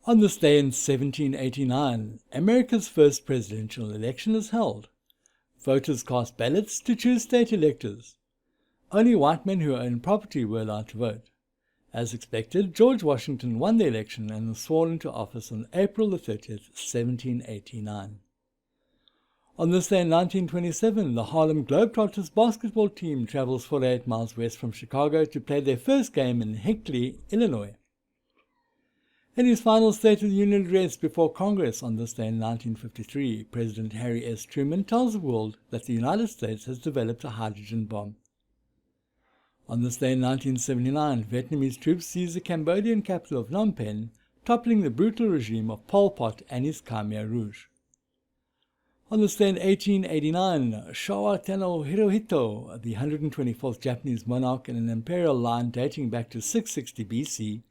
On this day in 1789, America's first presidential election is held. Voters cast ballots to choose state electors. Only white men who owned property were allowed to vote. As expected, George Washington won the election and was sworn into office on April 30th, 1789. On this day in 1927, the Harlem Globetrotters basketball team travels 48 miles west from Chicago to play their first game in Hinckley, Illinois. In his final State of the Union address before Congress on this day in 1953, President Harry S. Truman tells the world that the United States has developed a hydrogen bomb. On this day in 1979, Vietnamese troops seized the Cambodian capital of Phnom Penh, toppling the brutal regime of Pol Pot and his Khmer Rouge. On this day in 1889, Showa Tenno Hirohito, the 124th Japanese monarch in an imperial line dating back to 660 BC,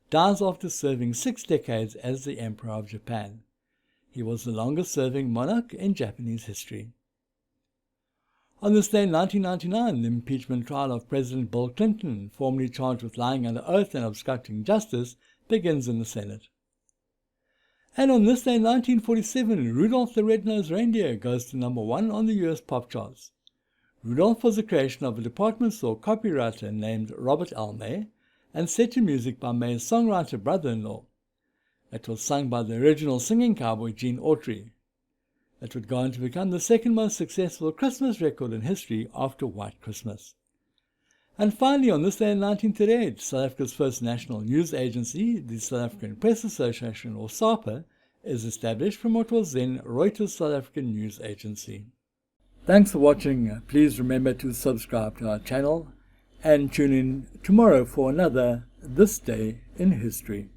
dies after serving 6 decades as the Emperor of Japan. He was the longest-serving monarch in Japanese history. On this day in 1999, the impeachment trial of President Bill Clinton, formerly charged with lying under oath and obstructing justice, begins in the Senate. And on this day in 1947, Rudolph the Red-Nosed Reindeer goes to number 1 on the US pop charts. Rudolph was the creation of a department store copywriter named Robert L. May, and set to music by May's songwriter brother-in-law. It was sung by the original singing cowboy Gene Autry. It would go on to become the second most successful Christmas record in history after White Christmas. And finally, on this day in 1938, South Africa's first national news agency, the South African Press Association, or SAPA, is established from what was then Reuters South African News Agency. Thanks for watching. Please remember to subscribe to our channel and tune in tomorrow for another This Day in History.